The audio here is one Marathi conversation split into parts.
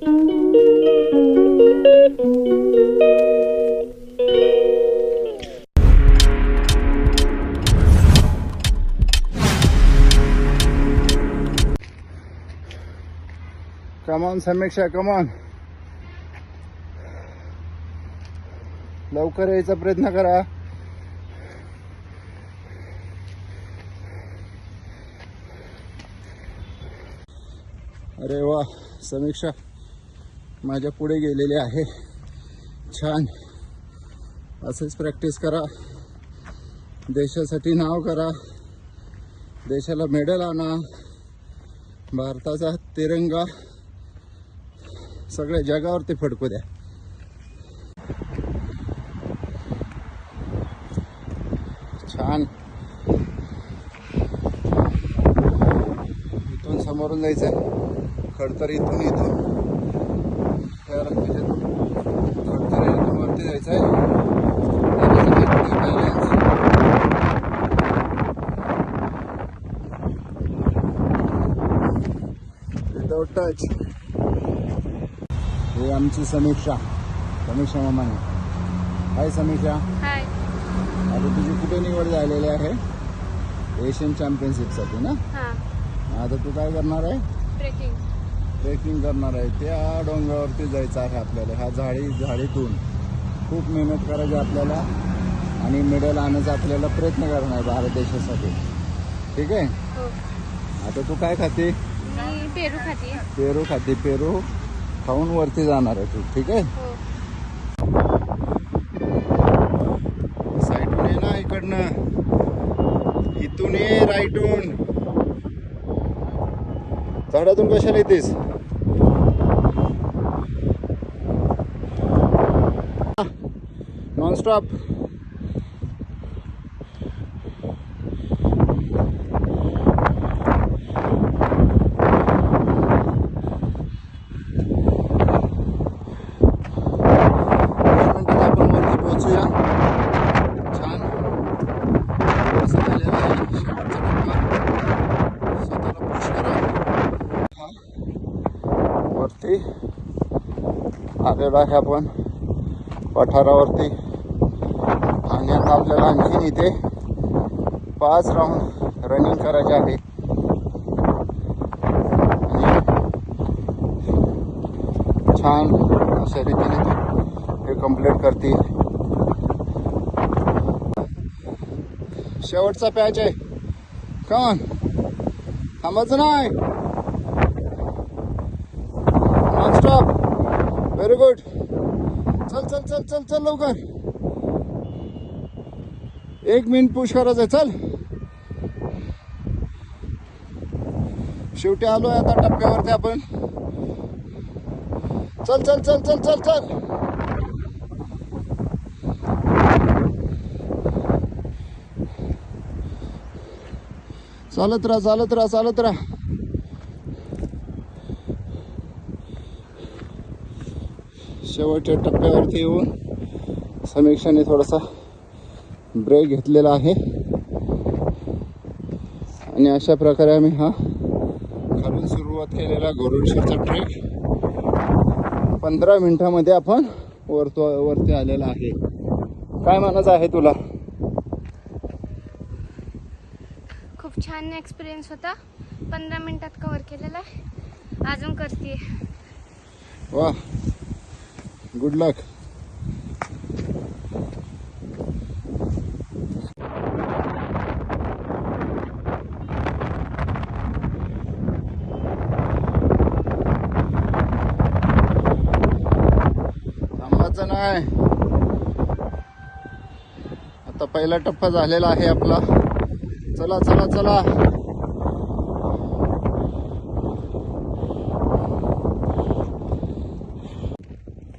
कमॉन समीक्षा, कमॉन, लवकर यायचा प्रयत्न करा. अरे वा, समीक्षा माझ्या पुढे गेलेली आहे. छान, असंच प्रॅक्टिस करा, देशासाठी नाव करा, देशाला मेडल आणा, भारताचा तिरंगा सगळ्या जगावरती फडकू द्या. छान. इथून समोरून जायचं, खडतर इथून खडतर इथून वरती जायचं आहे. Without touch. हे आमची समीक्षा मामाने. हाय समीक्षा. हाय. आता तुझी कुठे निवड झालेली आहे? एशियन चॅम्पियनशिपसाठी ना? आता तू काय करणार आहे? ट्रेकिंग करणार आहे. त्या डोंगरावरती जायचं आहे आपल्याला. ह्या झाडीतून खूप मेहनत करायची आपल्याला आणि मेडल आणायचा आपल्याला प्रयत्न करणार आहे भारत देशासाठी. ठीक आहे. आता तू काय खाते? पेरू खाते. पेरू खाते. पेरू खाऊन वरती जाणार आहे तू. ठीक आहे. साईडून ये ना, इकडनं इथून ये, राईटून. झाडातून कशाला येतेस? नॉनस्टॉप. वरती आलेलो आहे आपण पठारावरती आणि आता आपल्याला आणखीन इथे 5 राऊंड रनिंग करायचे आहे. छान अशा रीतीने तू हे कंप्लीट करते. शेवटचा पॅच आहे. कॉन थांबायचं नाही. नॉनस्टॉप. Very good. चल चल चल चल चल लवकर. 1 मिनिट पुश करायचं. चल, शेवटी आलोय आता टप्प्यावरती आपण. चल चल चल चल चल चल. चालत राहा, चालत राहा, चालत राहा. शेवटच्या टप्प्यावरती येऊन समीक्षाने थोडासा ब्रेक घेतलेला आहे आणि अशा प्रकारे आम्ही हा खालून सुरुवात केलेला घोरुडशेरचा ट्रेक 15 मिनिटांमध्ये आपण वरती आलेला आहे. काय म्हणायचं आहे तुला? खूप छान एक्सपिरियन्स होता. 15 मिनिटात कव्हर केलेला आहे. अजून करते. वा, गुड लक. थांबायचं नाही. आता पहिला टप्पा झालेला आहे आपला. चला चला चला.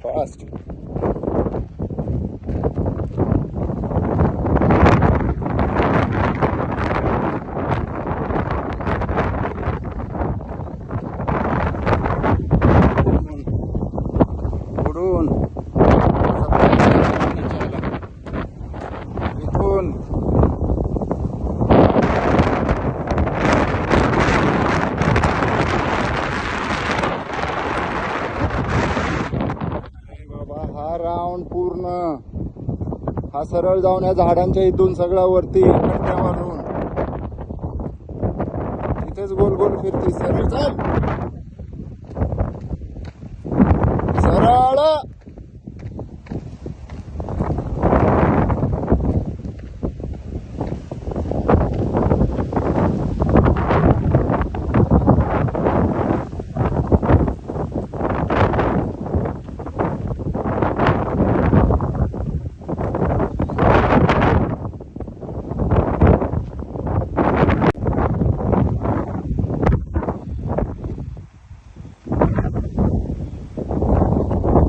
फास्ट. उडून इथून हा राऊंड पूर्ण हा सरळ जाऊन या झाडांच्या इथून सगळा वरती कट्ट्यावरून इथेच गोल गोल फिरती. सरळ चल, सरळ.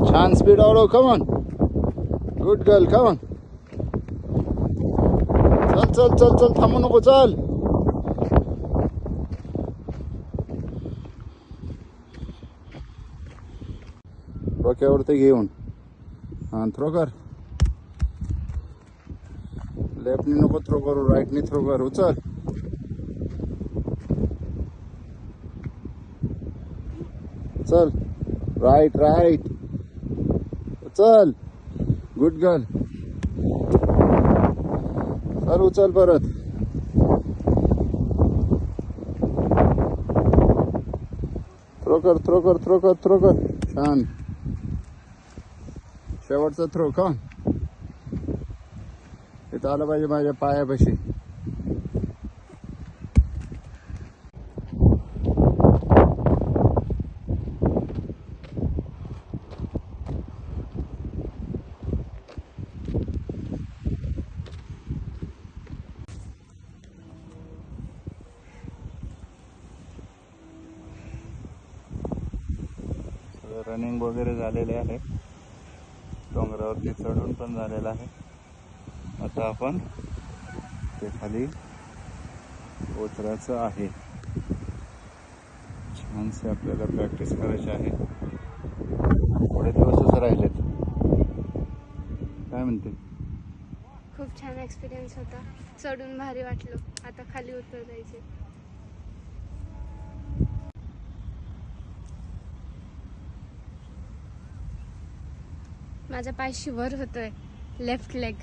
छान स्पीड आवडव. Come on, good girl, come on. चल चल चल चल, थांबू नको, चल. डोक्यावरती घेऊन हा थ्रो कर. लेफ्टनी नको थ्रो करू, राईटनी थ्रो कर. उचल. चल, राईट राईट. चल, गुड गर्ल. चल, उचल परत. थ्रो कर, थ्रो कर, थ्रो कर, थ्रो कर. छान. शेवटचा थ्रो का इथं आलं पाहिजे माझ्या पायापाशी. रनिंग वगैरे झालेले आहे. डोंगरावरती चढून पण झालेलं आहे. आता आपण ते खाली उतरायचं आहे. छानसे आपल्याला प्रॅक्टिस करायची आहे. थोडे दिवसच राहिलेत. काय म्हणते? खूप छान एक्सपिरियन्स होता. चढून भारी वाटलं. आता खाली उतरायचे. माझा पाय शिवर होतोय. Left leg.